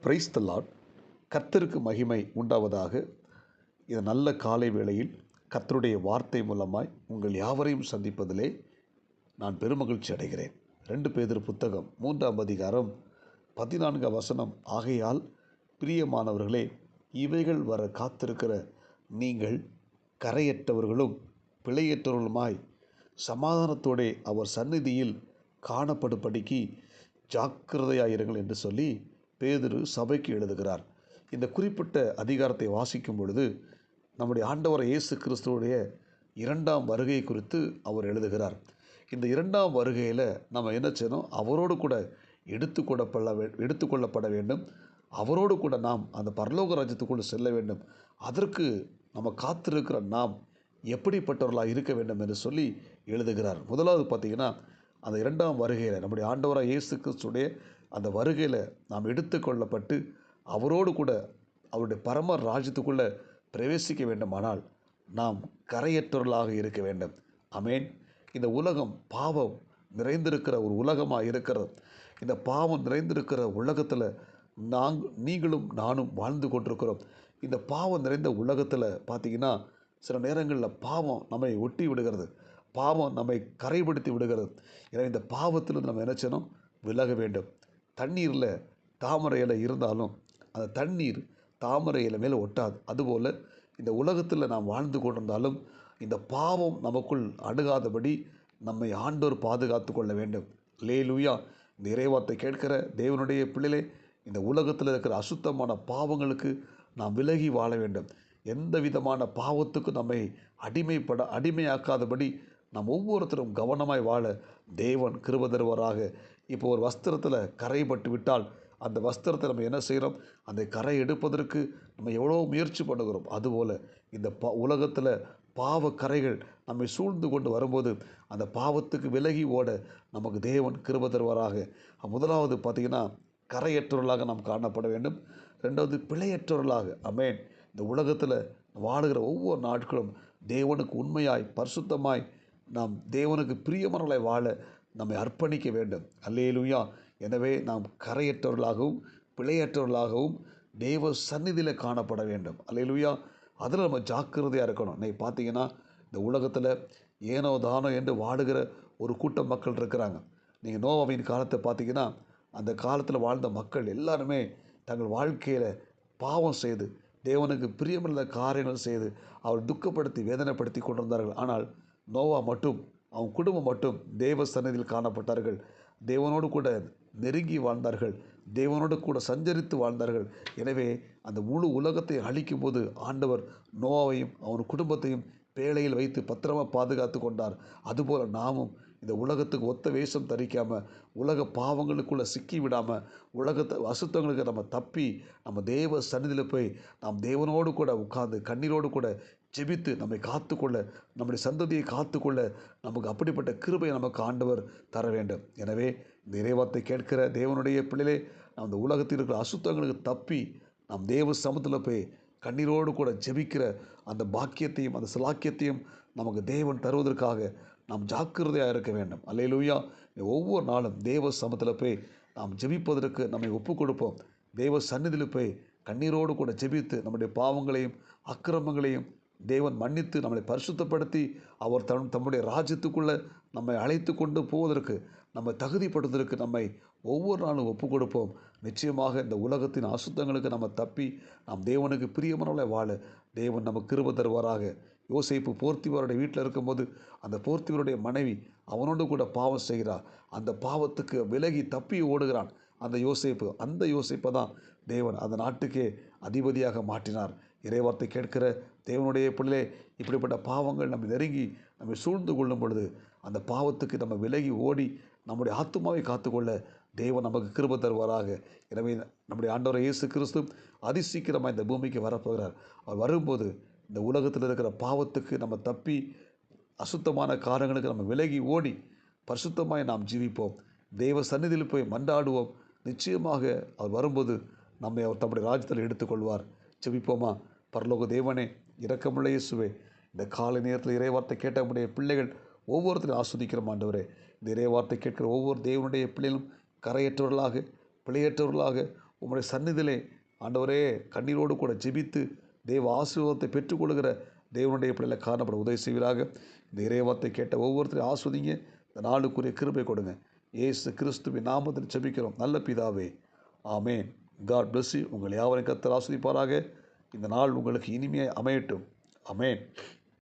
Praise the Lord. கர்த்தருக்கு மகிமை உண்டாவதாக. இந்த நல்ல காலை வேளையில் கர்த்தருடைய வார்த்தை மூலமாய் உங்கள் யாவரையும் சந்திப்பதிலே நான் பெருமகிழ்ச்சி அடைகிறேன். 2 பேதுரு புத்தகம் 3ஆம் அதிகாரம் 14ஆம் வசனம். ஆகையால் பிரியமானவர்களே, இவைகள் வர காத்திருக்கிற நீங்கள் கரையற்றவர்களும் பிழையற்றவர்களுமாய் சமாதானத்தோடே அவர் சந்நிதியில் காணப்படும்படிக்கு ஜாக்கிரதையாயிருங்கள் என்று சொல்லி பேதுரு சபைக்கு எழுதுகிறார். இந்த குறிப்பிட்ட அதிகாரத்தை வாசிக்கும் பொழுது நம்முடைய ஆண்டவர் இயேசு கிறிஸ்துவுடைய 2ஆம் வருகை குறித்து அவர் எழுதுகிறார். இந்த 2ஆம் வருகையில் நம்ம என்ன செய்யணும்? அவரோடு கூட எடுத்துக்கொள்ளப்பட வேண்டும். அவரோடு கூட நாம் அந்த பரலோக ராஜ்யத்துக்குள்ளே செல்ல வேண்டும். அதற்கு நம்ம காத்திருக்கிற நாம் எப்படிப்பட்டவர்களாக இருக்க வேண்டும் என்று சொல்லி எழுதுகிறார். முதலாவது பார்த்திங்கன்னா, அந்த 2ஆம் வருகையில் நம்முடைய ஆண்டவராக இயேசு கிறிஸ்துடைய அந்த வருகையில் நாம் எடுத்துக்கொள்ளப்பட்டு அவரோடு கூட அவருடைய பரம ராஜ்யத்துக்குள்ளே பிரவேசிக்க வேண்டுமானால் நாம் கரையற்றவர்களாக இருக்க வேண்டும். ஆமென். இந்த உலகம் பாவம் நிறைந்திருக்கிற ஒரு உலகமாக இருக்கிறது. இந்த பாவம் நிறைந்திருக்கிற உலகத்தில் நீங்களும் நானும் வாழ்ந்து கொண்டிருக்கிறோம். இந்த பாவம் நிறைந்த உலகத்தில் பார்த்திங்கன்னா, சில நேரங்களில் பாவம் நம்மை ஒட்டி விடுகிறது. பாவம் நம்மை கரைப்படுத்தி விடுகிறது. எனவே இந்த பாவத்திலிருந்து நம்ம என்ன செய்யணும்? விலக வேண்டும். தண்ணீரில் தாமரை இலை இருந்தாலும் அந்த தண்ணீர் தாமரை இலை மேலே ஒட்டாது. அதுபோல் இந்த உலகத்தில் நாம் வாழ்ந்து கொண்டிருந்தாலும் இந்த பாவம் நமக்குள் அணுகாதபடி நம்மை ஆண்டவர் பாதுகாத்து கொள்ள வேண்டும். அல்லேலூயா. இந்த இறைவார்த்தை கேட்கிற தேவனுடைய பிள்ளைகளே, இந்த உலகத்தில் இருக்கிற அசுத்தமான பாவங்களுக்கு நாம் விலகி வாழ வேண்டும். எந்த விதமான பாவத்துக்கும் நம்மை அடிமையாக்காதபடி நாம் ஒவ்வொருத்தரும் கவனமாய் வாழ தேவன் கிருபை தருவாராக. இப்போ ஒரு வஸ்திரத்தில் கரைப்பட்டு விட்டால் அந்த வஸ்திரத்தை நம்ம என்ன செய்கிறோம்? அந்த கரை எடுப்பதற்கு நம்ம எவ்வளோ முயற்சி பண்ணுகிறோம். அதுபோல் இந்த உலகத்தில் பாவ கரைகள் நம்மை சூழ்ந்து கொண்டு வரும்போது அந்த பாவத்துக்கு விலகி ஓட நமக்கு தேவன் கிருபை தருவாராக. முதலாவது பார்த்திங்கன்னா, கரையற்றவர்களாக நாம் காணப்பட வேண்டும். 2வது பிழையற்றவர்களாக. ஆமென். இந்த உலகத்தில் வாழுகிற ஒவ்வொரு நாட்களும் தேவனுக்கு உண்மையாய் பரிசுத்தமாய் நாம் தேவனுக்கு பிரியமானவர்களாய் வாழ நம்மை அர்ப்பணிக்க வேண்டும். அல்லேலூயா. எனவே நாம் கரையற்றவர்களாகவும் பிழையற்றவர்களாகவும் தேவ சந்நிதியில் காணப்பட வேண்டும். அல்லேலூயா. அதில் நம்ம ஜாக்கிரதையாக இருக்கணும். இன்னைக்கு பார்த்தீங்கன்னா, இந்த உலகத்தில் ஏனோ தானோ என்று வாழுகிற ஒரு கூட்டம் மக்கள் இருக்கிறாங்க. நீங்கள் நோவாவின் காலத்தை பார்த்தீங்கன்னா, அந்த காலத்தில் வாழ்ந்த மக்கள் எல்லாருமே தங்கள் வாழ்க்கையில் பாவம் செய்து தேவனுக்கு பிரியமில்லாத காரியங்கள் செய்து அவர் துக்கப்படுத்தி வேதனைப்படுத்தி கொண்டிருந்தார்கள். ஆனால் நோவா மட்டும் அவன் குடும்பம் மட்டும் தேவ சந்நிதியில் காணப்பட்டார்கள். தேவனோடு கூட நெருங்கி வாழ்ந்தார்கள். தேவனோடு கூட சஞ்சரித்து வாழ்ந்தார்கள். எனவே அந்த முழு உலகத்தை அழிக்கும் போது ஆண்டவர் நோவாவையும் அவன் குடும்பத்தையும் பேழையில் வைத்து பத்திரமாக பாதுகாத்து கொண்டார். அதுபோல் நாமும் இந்த உலகத்துக்கு ஒத்த வேஷம் தரிக்காமல், உலக பாவங்களுக்குள்ளே சிக்கி விடாமல், உலகத்தை அசுத்தங்களுக்கு நம்ம தப்பி நம்ம தேவ சந்நிதியில் போய் நாம் தேவனோடு கூட உட்கார்ந்து கண்ணீரோடு கூட ஜெபித்து நம்மை காத்துக்கொள்ள, நம்முடைய சந்ததியை காத்துக்கொள்ள நமக்கு அப்படிப்பட்ட கிருபையை நமக்கு ஆண்டவர் தர வேண்டும். எனவே இந்த இறைவார்த்தை கேட்கிற தேவனுடைய பிள்ளைகளே, நாம் இந்த உலகத்தில் இருக்கிற அசுத்தங்களுக்கு தப்பி நாம் தேவ சமூகத்தில் போய் கண்ணீரோடு கூட ஜெபிக்கிற அந்த பாக்கியத்தையும் அந்த சிலாக்கியத்தையும் நமக்கு தேவன் தருவதற்காக நாம் ஜாக்கிரதையாக இருக்க வேண்டும். அல்லேலூயா. ஒவ்வொரு நாளும் தேவ சமூகத்தில் போய் நாம் ஜெபிப்பதற்கு நம்மை ஒப்பு கொடுப்போம். தேவ சந்நிதியில் போய் கண்ணீரோடு கூட ஜெபித்து நம்முடைய பாவங்களையும் அக்கிரமங்களையும் தேவன் மன்னித்து நம்மளை பரிசுத்தப்படுத்தி அவர் தம்முடைய ராஜ்யத்துக்குள்ளே நம்மை அழைத்து கொண்டு போவதற்கு நம்மை தகுதிப்படுவதற்கு நம்மை ஒவ்வொரு நாளும் ஒப்பு கொடுப்போம். நிச்சயமாக இந்த உலகத்தின் அசுத்தங்களுக்கு நம்ம தப்பி நாம் தேவனுக்கு பிரியமானவர்களாய் வாழ தேவன் நமக்கு கிருபை தருவாராக. யோசேப்பு போர்த்திவாருடைய வீட்டில் இருக்கும்போது அந்த போர்த்திவருடைய மனைவி அவனோடு கூட பாவம் செய்கிறார். அந்த பாவத்துக்கு விலகி தப்பி ஓடுகிறான் அந்த யோசேப்பை தான் தேவன் அந்த நாட்டுக்கே அதிபதியாக மாற்றினார். இறைவார்த்தை கேட்கிற தேவனுடைய பிள்ளைகளே, இப்படிப்பட்ட பாவங்கள் நம்ம நெருங்கி நம்மை சூழ்ந்து கொள்ளும் பொழுது அந்த பாவத்துக்கு நம்ம விலகி ஓடி நம்முடைய ஆத்துமாவை காத்துக்கொள்ள தேவன் நமக்கு கிருபை தருவாராக. எனவே நம்முடைய ஆண்டவர் இயேசு கிறிஸ்து அதிசீக்கிரமாக இந்த பூமிக்கு வரப்போகிறார். அவர் வரும்போது இந்த உலகத்தில் இருக்கிற பாவத்துக்கு நம்ம தப்பி அசுத்தமான காரியங்களுக்கு நம்ம விலகி ஓடி பரிசுத்தமாய் நாம் ஜீவிப்போம். தேவ சந்நிதியில் போய் மன்றாடுவோம். நிச்சயமாக அவர் வரும்போது நம்மை அவர் தம்முடைய ராஜ்யத்தில் எடுத்துக்கொள்வார். ஜெபிப்போமா? பரலோக தேவனே, இரக்கமுள்ள இயேசுவே, இந்த காலை நேரத்தில் இறைவார்த்தை கேட்ட நம்முடைய பிள்ளைகள் ஒவ்வொருத்தரையும் ஆஸ்வதிக்கிற ஆண்டவரே, இந்த இறைவார்த்தை கேட்கிற ஒவ்வொரு தேவனுடைய பிள்ளைகளும் கரையற்றவர்களாக பிழையற்றவர்களாக உம்முடைய சந்நிதியிலே ஆண்டவரே கண்ணீரோடு கூட ஜெபித்து தேவ ஆசீர்வாதத்தை பெற்றுக்கொள்கிற தேவனுடைய பிள்ளைகளை காணப்பட உதவி செய்வீராக. இந்த இறைவார்த்தை கேட்ட ஒவ்வொருத்தரையும் ஆஸ்வதிங்க. இந்த நாளுக்குரிய கிருபை கொடுங்க. இயேசு கிறிஸ்துவின் நாமத்தில் ஜெபிக்கிறோம் நல்ல பிதாவே, ஆமேன். God bless you. உங்கள் யாவரையும் கர்த்தர் ஆசீர்வதிப்பாராக. இந்த நாள் உங்களுக்கு இனிமையாக அமையட்டும். ஆமேன்.